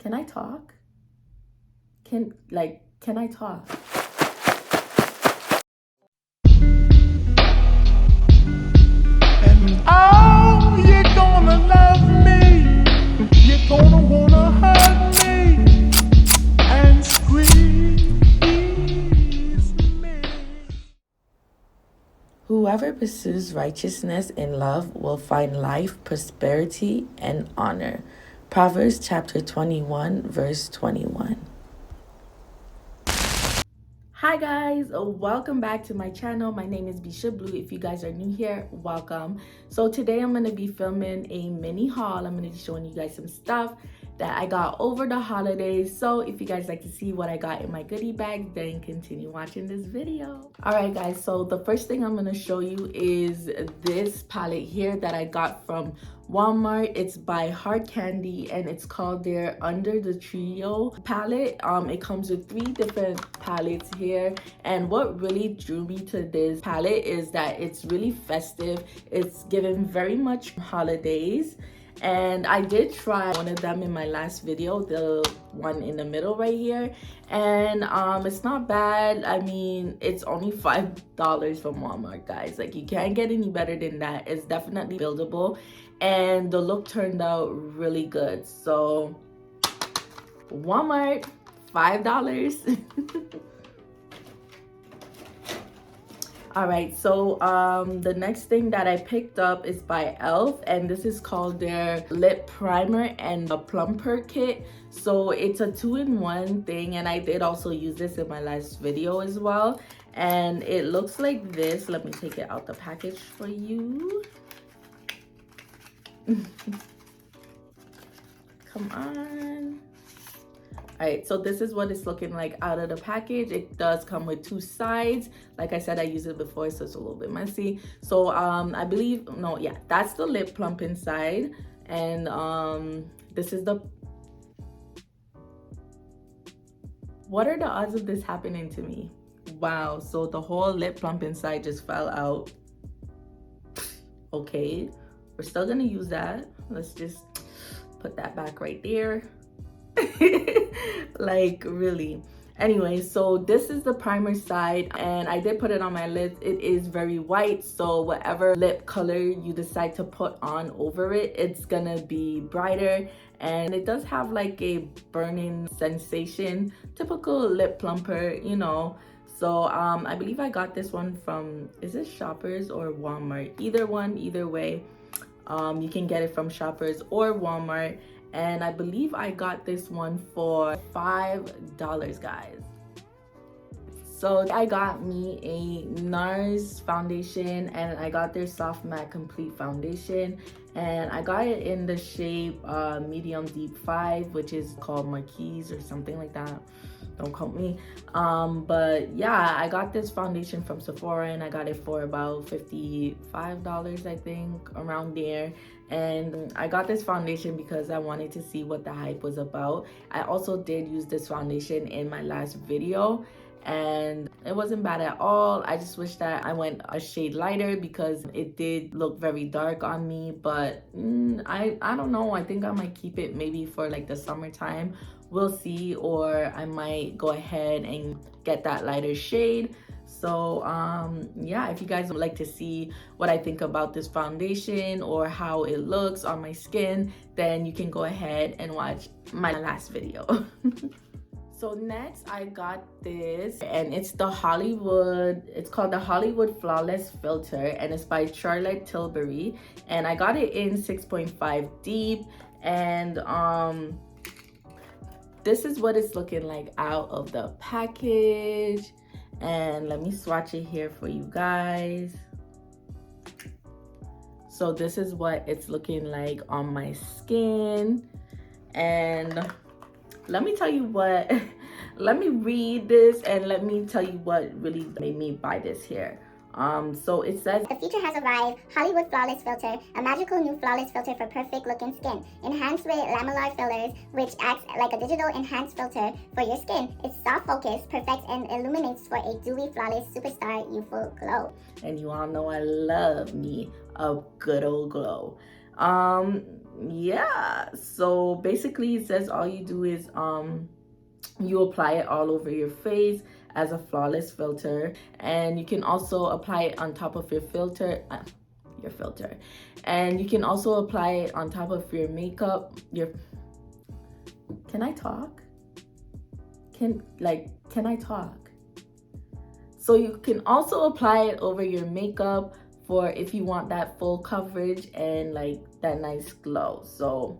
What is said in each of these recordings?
Can I talk? Can I talk? And oh, you're gonna love me. You're gonna wanna hug me and squeeze me. Whoever pursues righteousness in love will find life, prosperity, and honor. Proverbs chapter 21, verse 21. Hi guys, welcome back to my channel. My name is Bisha Blue. If you guys are new here, welcome. So today I'm going to be filming a mini haul. I'm going to be showing you guys some stuff that I got over the holidays. So if you guys like to see what I got in my goodie bag, then continue watching this video. Alright guys, so the first thing I'm going to show you is this palette here that I got from Walmart. It's by Hard Candy and it's called their Under the Trio palette. It comes with 3 different palettes here, and what really drew me to this palette is that it's really festive. It's given very much holidays, and I did try one of them in my last video, the one in the middle right here, and it's not bad. I mean, it's only $5 from Walmart, guys. Like, you can't get any better than that. It's definitely buildable, and the look turned out really good. So Walmart, $5. All right, so the next thing that I picked up is by e.l.f. and this is called their Lip Primer and a Plumper kit. So it's a 2-in-1 thing, and I did also use this in my last video as well. And it looks like this. Let me take it out the package for you. Come on. All right, so this is what it's looking like out of the package. It does come with 2 sides. Like I said, I used it before, so it's a little bit messy. So I believe, no, yeah, that's the lip plumping side, and this is the, what are the odds of this happening to me? Wow, so the whole lip plumping side just fell out. Okay, we're still gonna use that. Let's just put that back right there. Like, really. Anyway, so this is the primer side, and I did put it on my lips. It is very white, so whatever lip color you decide to put on over it, it's gonna be brighter, and it does have like a burning sensation, typical lip plumper, you know. So I believe I got this one from, is it Shoppers or Walmart? Either one, either way. You can get it from Shoppers or Walmart, and I believe I got this one for $5, guys. So I got me a Nars foundation, and I got their Soft Matte Complete Foundation, and I got it in the shape Medium Deep 5, which is called Marquise or something like that. Don't quote me. But yeah, I got this foundation from Sephora, and I got it for about $55, I think, around there. And I got this foundation because I wanted to see what the hype was about. I also did use this foundation in my last video, and it wasn't bad at all. I just wish that I went a shade lighter because it did look very dark on me. But I don't know, I think I might keep it maybe for like the summertime. We'll see, or I might go ahead and get that lighter shade. So yeah, if you guys would like to see what I think about this foundation or how it looks on my skin, then you can go ahead and watch my last video. So next I got this, and it's the it's called the Hollywood Flawless Filter, and it's by Charlotte Tilbury, and I got it in 6.5 deep, and this is what it's looking like out of the package. And let me swatch it here for you guys. So this is what it's looking like on my skin, and let me tell you what, let me read this and let me tell you what really made me buy this here. So it says, the feature has arrived, Hollywood Flawless Filter, a magical new flawless filter for perfect looking skin, enhanced with lamellar fillers, which acts like a digital enhanced filter for your skin. It's soft focus, perfects and illuminates for a dewy, flawless, superstar youthful glow. And you all know I love me a good old glow. yeah, so basically it says all you do is you apply it all over your face as a flawless filter, and you can also apply it on top of your filter, and you can also apply it on top of your makeup. Can I talk? Can I talk? So you can also apply it over your makeup for if you want that full coverage and like that nice glow. So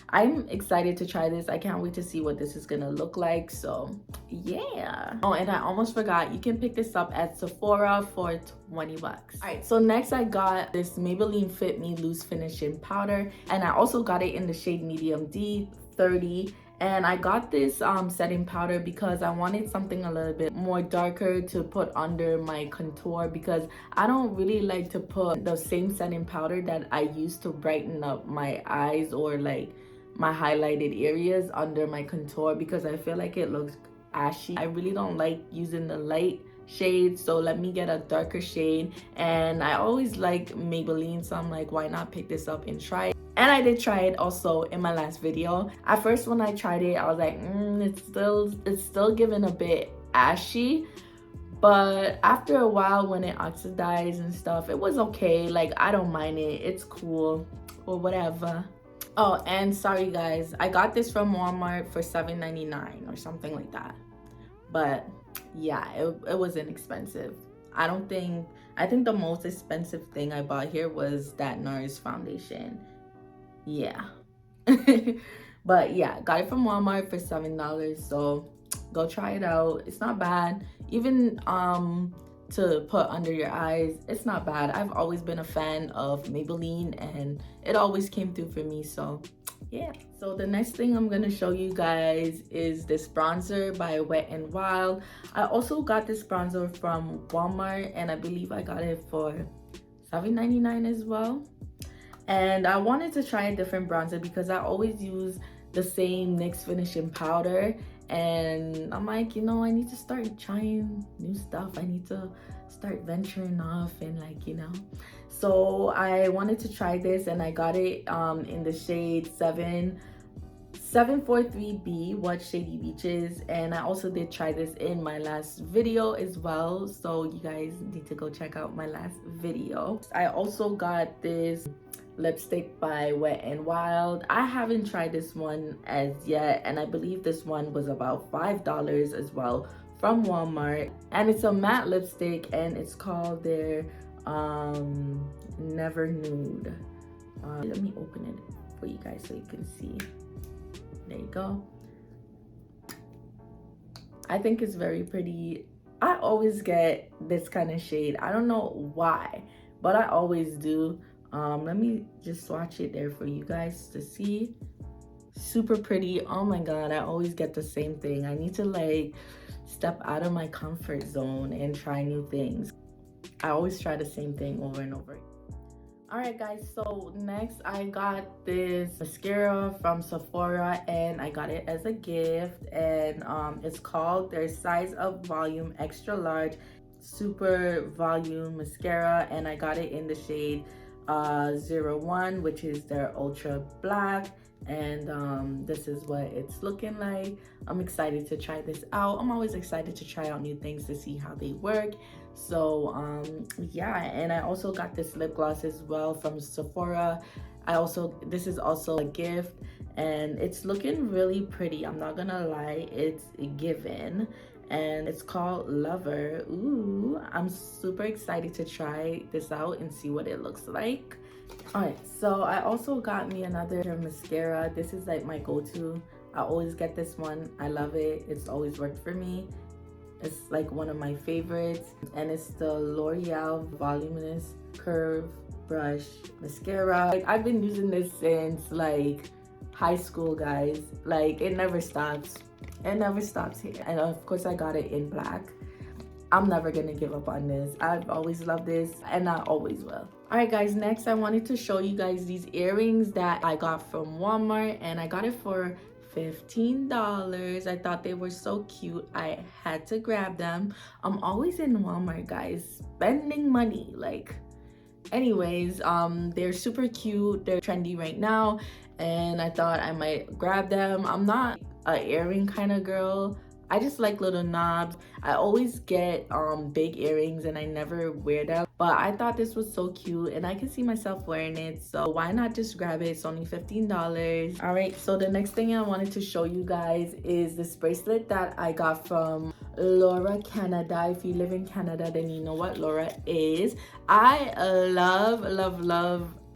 I'm excited to try this. I can't wait to see what this is gonna look like. So yeah. Oh, and I almost forgot, you can pick this up at Sephora for 20 bucks. All right, so next I got this Maybelline Fit Me Loose Finishing Powder, and I also got it in the shade Medium D 30. And I got this setting powder because I wanted something a little bit more darker to put under my contour, because I don't really like to put the same setting powder that I use to brighten up my eyes or like my highlighted areas under my contour, because I feel like it looks ashy. I really don't like using the light shade, so let me get a darker shade. And I always like Maybelline, so I'm like, why not pick this up and try it? And I did try it also in my last video. At first when I tried it, I was like, it's still giving a bit ashy. But after a while, when it oxidized and stuff, it was okay. Like, I don't mind it. It's cool or whatever. Oh, and sorry guys, I got this from Walmart for $7.99 or something like that. But yeah, it wasn't expensive. I think the most expensive thing I bought here was that Nars foundation. Yeah. But yeah, got it from Walmart for $7, so go try it out. It's not bad. Even to put under your eyes, it's not bad. I've always been a fan of Maybelline and it always came through for me, so yeah. So the next thing I'm gonna show you guys is this bronzer by Wet n Wild. I also got this bronzer from Walmart, and I believe I got it for $7.99 as well. And I wanted to try a different bronzer because I always use the same NYX finishing powder, and I'm like, you know, I need to start trying new stuff. I need to start venturing off and like, you know. So I wanted to try this, and I got it in the shade 743B, What Shady Beaches. And I also did try this in my last video as well, so you guys need to go check out my last video. I also got this lipstick by Wet n Wild. I haven't tried this one as yet, and I believe this one was about $5 as well from Walmart. And it's a matte lipstick, and it's called their Never Nude. Let me open it for you guys so you can see. There you go. I think it's very pretty. I always get this kind of shade. I don't know why, but I always do. Let me just swatch it there for you guys to see. Super pretty. Oh my god, I always get the same thing. I need to like step out of my comfort zone and try new things. I always try the same thing over and over. Alright guys, so next I got this mascara from Sephora, and I got it as a gift, and it's called their Size Up Volume Extra Large Super Volume Mascara, and I got it in the shade 01, which is their ultra black. And this is what it's looking like. I'm excited to try this out. I'm always excited to try out new things to see how they work. So yeah, and I also got this lip gloss as well from Sephora. This is also a gift, and it's looking really pretty. I'm not gonna lie, it's given, and it's called Lover. Ooh, I'm super excited to try this out and see what it looks like. Alright, so I also got me another mascara. This is like my go-to. I always get this one. I love it. It's always worked for me. It's like one of my favorites, and it's the L'Oreal Voluminous Curve Brush Mascara. Like, I've been using this since like high school, guys. Like, it never stops. It never stops here. And of course I got it in black. I'm never gonna give up on this. I've always loved this, and I always will. All right guys, next I wanted to show you guys these earrings that I got from Walmart, and I got it for $15. I thought they were so cute. I had to grab them. I'm always in Walmart, guys, spending money. Like, anyways, they're super cute. They're trendy right now, and I thought I might grab them. I'm not a earring kind of girl. I just like little knobs. I always get big earrings and I never wear them, but I thought this was so cute and I can see myself wearing it, so why not just grab it? It's only $15. All right, so the next thing I wanted to show you guys is this bracelet that I got from Laura Canada. If you live in Canada, then you know what Laura is. I love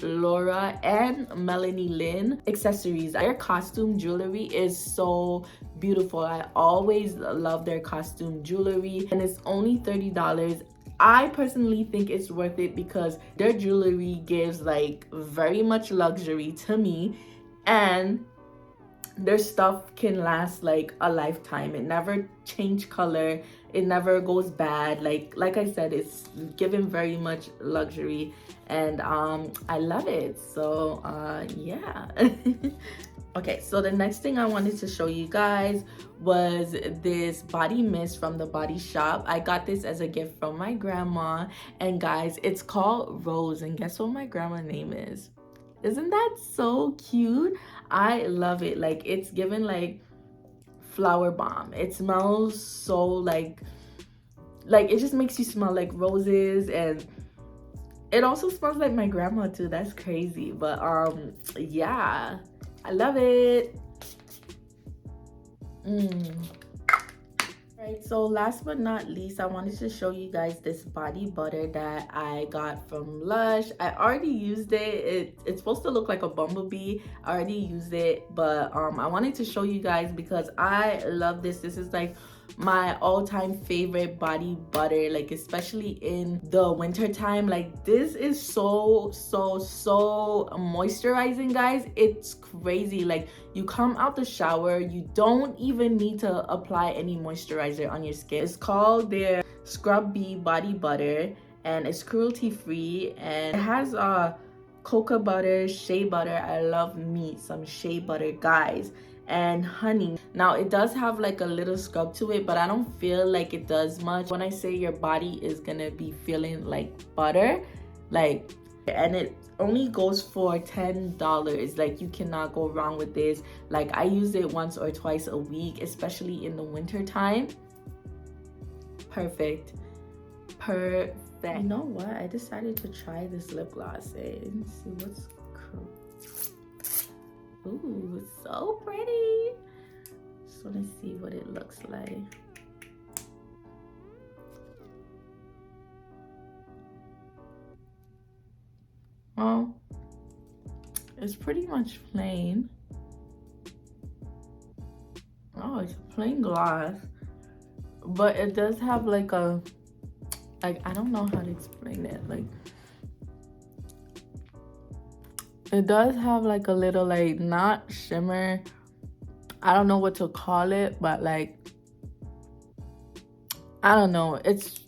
Laura and Melanie Lynn accessories. Their costume jewelry is so beautiful. I always love their costume jewelry, and it's only $30. I personally think it's worth it because their jewelry gives like very much luxury to me, and their stuff can last like a lifetime. It never change color, it never goes bad. Like I said, it's given very much luxury, and I love it. So yeah. Okay, so the next thing I wanted to show you guys was this body mist from the Body Shop. I got this as a gift from my grandma, and guys, it's called Rose, and guess what my grandma's name is? Isn't that so cute? I love it. Like, it's given like flower bomb. It smells so like it just makes you smell like roses, and it also smells like my grandma too. That's crazy. But yeah, I love it. Right, so last but not least, I wanted to show you guys this body butter that I got from Lush. I already used it. It's supposed to look like a bumblebee. I already used it, but I wanted to show you guys because I love this. This is like my all-time favorite body butter, like especially in the winter time. Like, this is so moisturizing, guys. It's crazy. Like, you come out the shower, you don't even need to apply any moisturizer on your skin. It's called their Scrubee body butter, and it's cruelty free, and it has cocoa butter, shea butter. I love me some shea butter, guys, and honey. Now, it does have like a little scrub to it, but I don't feel like it does much. When I say your body is gonna be feeling like butter, like, and it only goes for $10. Like, you cannot go wrong with this. Like, I use it once or twice a week, especially in the winter time. Perfect. You know what, I decided to try this lip gloss and see what's cool. Ooh, it's so pretty. Just want to see what it looks like. Well, it's pretty much plain. Oh, it's a plain gloss, but it does have like a, like, I don't know how to explain it. Like, it does have like a little, like, not shimmer, I don't know what to call it, but like, I don't know, it's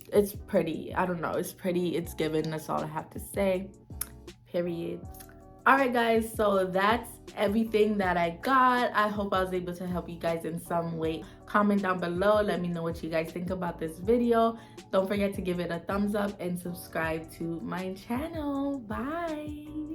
pretty. I don't know, it's pretty, it's given. That's all I have to say, period. All right, guys, so that's everything that I got. I hope I was able to help you guys in some way. Comment down below, let me know what you guys think about this video. Don't forget to give it a thumbs up and subscribe to my channel. Bye.